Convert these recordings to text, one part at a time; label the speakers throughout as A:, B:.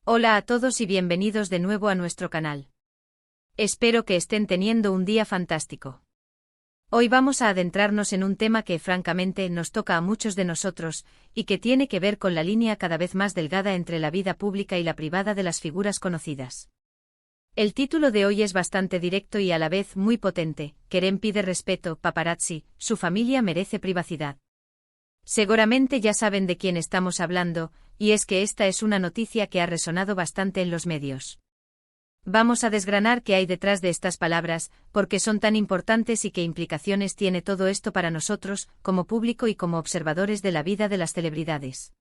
A: Hola a todos y bienvenidos de nuevo a nuestro canal. Espero que estén teniendo un día fantástico. Hoy vamos a adentrarnos en un tema que francamente nos toca a muchos de nosotros, y que tiene que ver con la línea cada vez más delgada entre la vida pública y la privada de las figuras conocidas. El título de hoy es bastante directo y a la vez muy potente: Kerem pide respeto, paparazzi, su familia merece privacidad. Seguramente ya saben de quién estamos hablando, y es que esta es una noticia que ha resonado bastante en los medios. Vamos a desgranar qué hay detrás de estas palabras, por qué son tan importantes y qué implicaciones tiene todo esto para nosotros, como público y como observadores de la vida de las celebridades.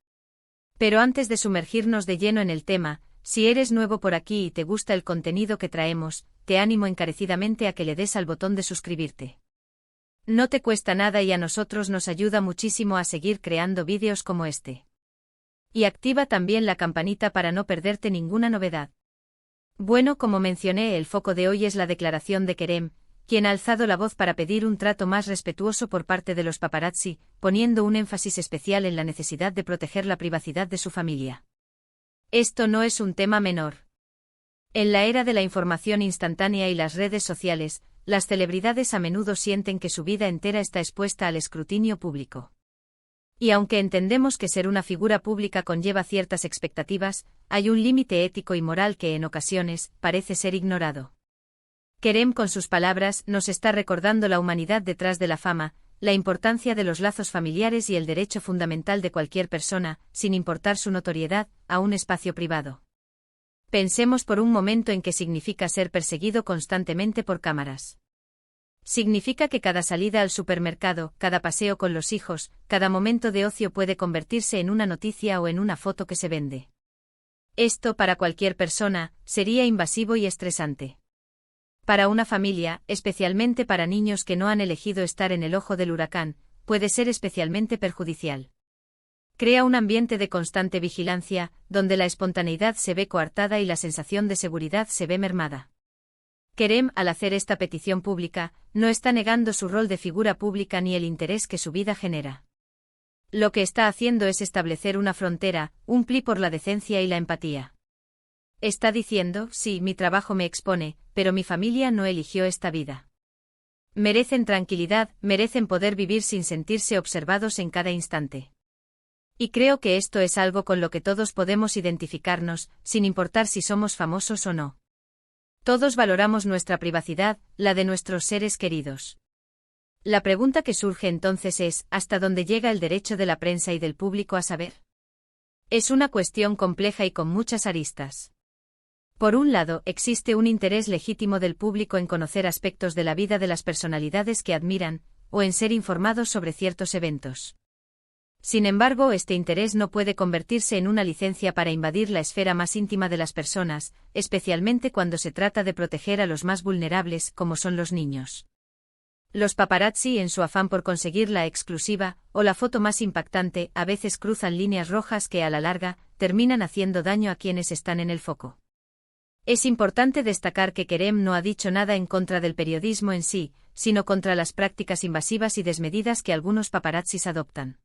A: Pero antes de sumergirnos de lleno en el tema, si eres nuevo por aquí y te gusta el contenido que traemos, te animo encarecidamente a que le des al botón de suscribirte. No te cuesta nada y a nosotros nos ayuda muchísimo a seguir creando vídeos como este. Y activa también la campanita para no perderte ninguna novedad. Bueno, como mencioné, el foco de hoy es la declaración de Kerem, quien ha alzado la voz para pedir un trato más respetuoso por parte de los paparazzi, poniendo un énfasis especial en la necesidad de proteger la privacidad de su familia. Esto no es un tema menor. En la era de la información instantánea y las redes sociales, las celebridades a menudo sienten que su vida entera está expuesta al escrutinio público. Y aunque entendemos que ser una figura pública conlleva ciertas expectativas, hay un límite ético y moral que en ocasiones parece ser ignorado. Kerem, con sus palabras, nos está recordando la humanidad detrás de la fama, la importancia de los lazos familiares y el derecho fundamental de cualquier persona, sin importar su notoriedad, a un espacio privado. Pensemos por un momento en qué significa ser perseguido constantemente por cámaras. Significa que cada salida al supermercado, cada paseo con los hijos, cada momento de ocio puede convertirse en una noticia o en una foto que se vende. Esto, para cualquier persona, sería invasivo y estresante. Para una familia, especialmente para niños que no han elegido estar en el ojo del huracán, puede ser especialmente perjudicial. Crea un ambiente de constante vigilancia, donde la espontaneidad se ve coartada y la sensación de seguridad se ve mermada. Kerem, al hacer esta petición pública, no está negando su rol de figura pública ni el interés que su vida genera. Lo que está haciendo es establecer una frontera, un pli por la decencia y la empatía. Está diciendo: sí, mi trabajo me expone, pero mi familia no eligió esta vida. Merecen tranquilidad, merecen poder vivir sin sentirse observados en cada instante. Y creo que esto es algo con lo que todos podemos identificarnos, sin importar si somos famosos o no. Todos valoramos nuestra privacidad, la de nuestros seres queridos. La pregunta que surge entonces es: ¿hasta dónde llega el derecho de la prensa y del público a saber? Es una cuestión compleja y con muchas aristas. Por un lado, existe un interés legítimo del público en conocer aspectos de la vida de las personalidades que admiran, o en ser informados sobre ciertos eventos. Sin embargo, este interés no puede convertirse en una licencia para invadir la esfera más íntima de las personas, especialmente cuando se trata de proteger a los más vulnerables, como son los niños. Los paparazzi, en su afán por conseguir la exclusiva, o la foto más impactante, a veces cruzan líneas rojas que a la larga, terminan haciendo daño a quienes están en el foco. Es importante destacar que Kerem no ha dicho nada en contra del periodismo en sí, sino contra las prácticas invasivas y desmedidas que algunos paparazzis adoptan.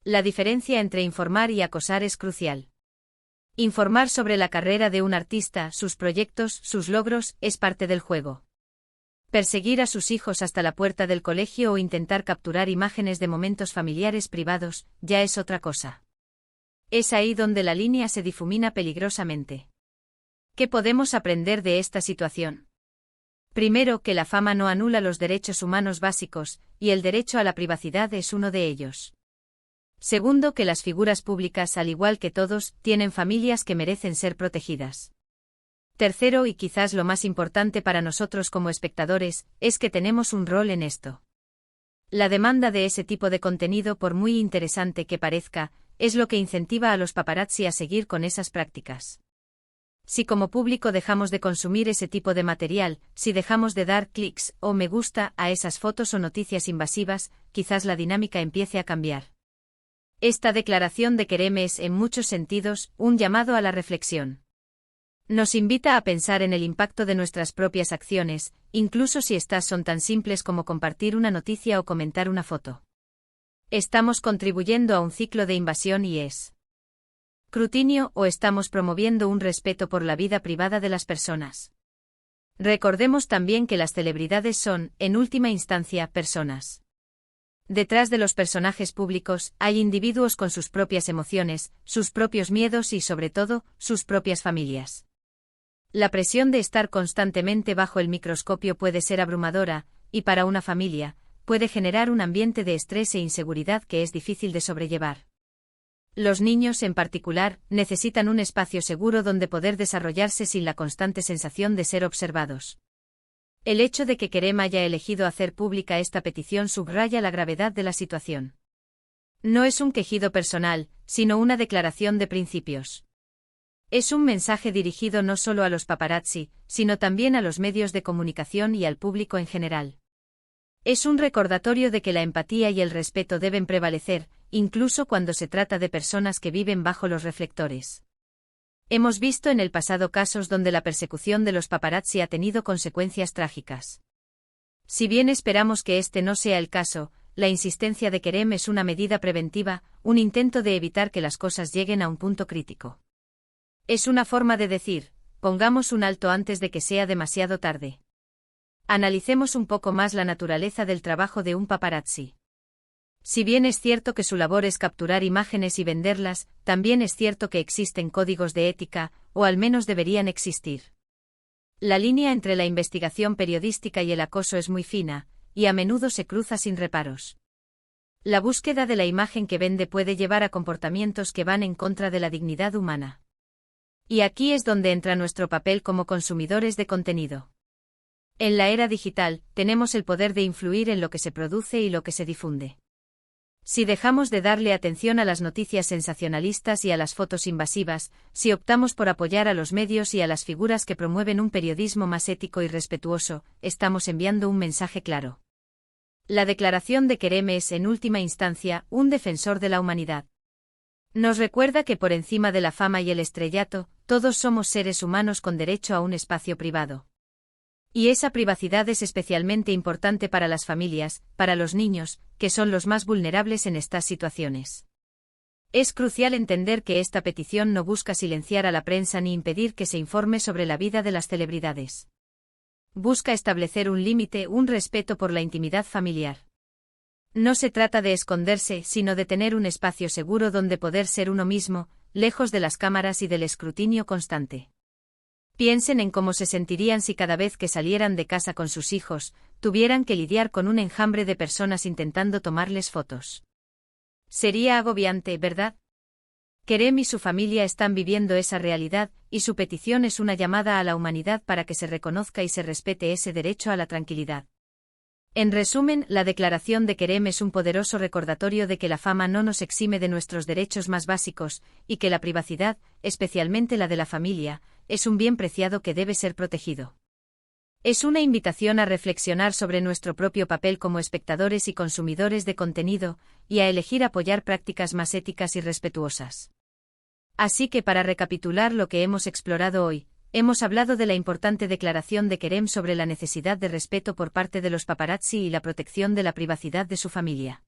A: La diferencia entre informar y acosar es crucial. Informar sobre la carrera de un artista, sus proyectos, sus logros, es parte del juego. Perseguir a sus hijos hasta la puerta del colegio o intentar capturar imágenes de momentos familiares privados, ya es otra cosa. Es ahí donde la línea se difumina peligrosamente. ¿Qué podemos aprender de esta situación? Primero, que la fama no anula los derechos humanos básicos, y el derecho a la privacidad es uno de ellos. Segundo, que las figuras públicas, al igual que todos, tienen familias que merecen ser protegidas. Tercero, y quizás lo más importante para nosotros como espectadores, es que tenemos un rol en esto. La demanda de ese tipo de contenido, por muy interesante que parezca, es lo que incentiva a los paparazzi a seguir con esas prácticas. Si como público dejamos de consumir ese tipo de material, si dejamos de dar clics o me gusta a esas fotos o noticias invasivas, quizás la dinámica empiece a cambiar. Esta declaración de Kerem es, en muchos sentidos, un llamado a la reflexión. Nos invita a pensar en el impacto de nuestras propias acciones, incluso si estas son tan simples como compartir una noticia o comentar una foto. Estamos contribuyendo a un ciclo de invasión y es escrutinio o estamos promoviendo un respeto por la vida privada de las personas? Recordemos también que las celebridades son, en última instancia, personas. Detrás de los personajes públicos hay individuos con sus propias emociones, sus propios miedos y, sobre todo, sus propias familias. La presión de estar constantemente bajo el microscopio puede ser abrumadora, y para una familia, puede generar un ambiente de estrés e inseguridad que es difícil de sobrellevar. Los niños, en particular, necesitan un espacio seguro donde poder desarrollarse sin la constante sensación de ser observados. El hecho de que Kerem haya elegido hacer pública esta petición subraya la gravedad de la situación. No es un quejido personal, sino una declaración de principios. Es un mensaje dirigido no solo a los paparazzi, sino también a los medios de comunicación y al público en general. Es un recordatorio de que la empatía y el respeto deben prevalecer, incluso cuando se trata de personas que viven bajo los reflectores. Hemos visto en el pasado casos donde la persecución de los paparazzi ha tenido consecuencias trágicas. Si bien esperamos que este no sea el caso, la insistencia de Kerem es una medida preventiva, un intento de evitar que las cosas lleguen a un punto crítico. Es una forma de decir, pongamos un alto antes de que sea demasiado tarde. Analicemos un poco más la naturaleza del trabajo de un paparazzi. Si bien es cierto que su labor es capturar imágenes y venderlas, también es cierto que existen códigos de ética, o al menos deberían existir. La línea entre la investigación periodística y el acoso es muy fina, y a menudo se cruza sin reparos. La búsqueda de la imagen que vende puede llevar a comportamientos que van en contra de la dignidad humana. Y aquí es donde entra nuestro papel como consumidores de contenido. En la era digital, tenemos el poder de influir en lo que se produce y lo que se difunde. Si dejamos de darle atención a las noticias sensacionalistas y a las fotos invasivas, si optamos por apoyar a los medios y a las figuras que promueven un periodismo más ético y respetuoso, estamos enviando un mensaje claro. La declaración de Kerem es, en última instancia, un defensor de la humanidad. Nos recuerda que por encima de la fama y el estrellato, todos somos seres humanos con derecho a un espacio privado. Y esa privacidad es especialmente importante para las familias, para los niños, que son los más vulnerables en estas situaciones. Es crucial entender que esta petición no busca silenciar a la prensa ni impedir que se informe sobre la vida de las celebridades. Busca establecer un límite, un respeto por la intimidad familiar. No se trata de esconderse, sino de tener un espacio seguro donde poder ser uno mismo, lejos de las cámaras y del escrutinio constante. Piensen en cómo se sentirían si cada vez que salieran de casa con sus hijos, tuvieran que lidiar con un enjambre de personas intentando tomarles fotos. Sería agobiante, ¿verdad? Kerem y su familia están viviendo esa realidad, y su petición es una llamada a la humanidad para que se reconozca y se respete ese derecho a la tranquilidad. En resumen, la declaración de Kerem es un poderoso recordatorio de que la fama no nos exime de nuestros derechos más básicos, y que la privacidad, especialmente la de la familia, es un bien preciado que debe ser protegido. Es una invitación a reflexionar sobre nuestro propio papel como espectadores y consumidores de contenido, y a elegir apoyar prácticas más éticas y respetuosas. Así que para recapitular lo que hemos explorado hoy, hemos hablado de la importante declaración de Kerem sobre la necesidad de respeto por parte de los paparazzi y la protección de la privacidad de su familia.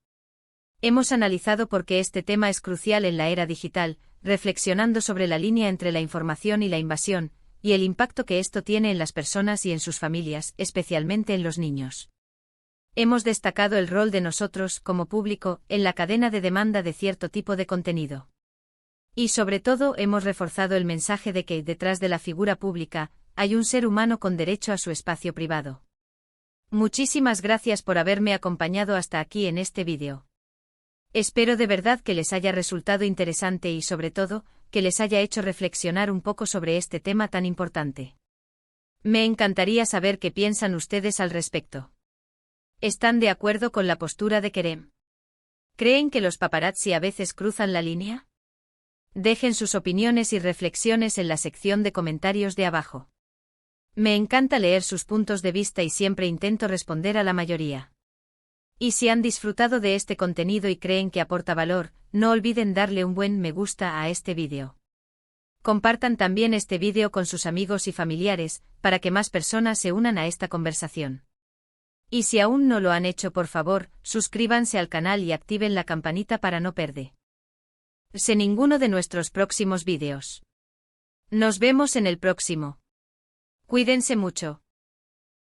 A: Hemos analizado por qué este tema es crucial en la era digital, reflexionando sobre la línea entre la información y la invasión, y el impacto que esto tiene en las personas y en sus familias, especialmente en los niños. Hemos destacado el rol de nosotros, como público, en la cadena de demanda de cierto tipo de contenido. Y sobre todo hemos reforzado el mensaje de que, detrás de la figura pública, hay un ser humano con derecho a su espacio privado. Muchísimas gracias por haberme acompañado hasta aquí en este vídeo. Espero de verdad que les haya resultado interesante y sobre todo, que les haya hecho reflexionar un poco sobre este tema tan importante. Me encantaría saber qué piensan ustedes al respecto. ¿Están de acuerdo con la postura de Kerem? ¿Creen que los paparazzi a veces cruzan la línea? Dejen sus opiniones y reflexiones en la sección de comentarios de abajo. Me encanta leer sus puntos de vista y siempre intento responder a la mayoría. Y si han disfrutado de este contenido y creen que aporta valor, no olviden darle un buen me gusta a este vídeo. Compartan también este vídeo con sus amigos y familiares, para que más personas se unan a esta conversación. Y si aún no lo han hecho, por favor, suscríbanse al canal y activen la campanita para no perder sé ninguno de nuestros próximos vídeos. Nos vemos en el próximo. Cuídense mucho.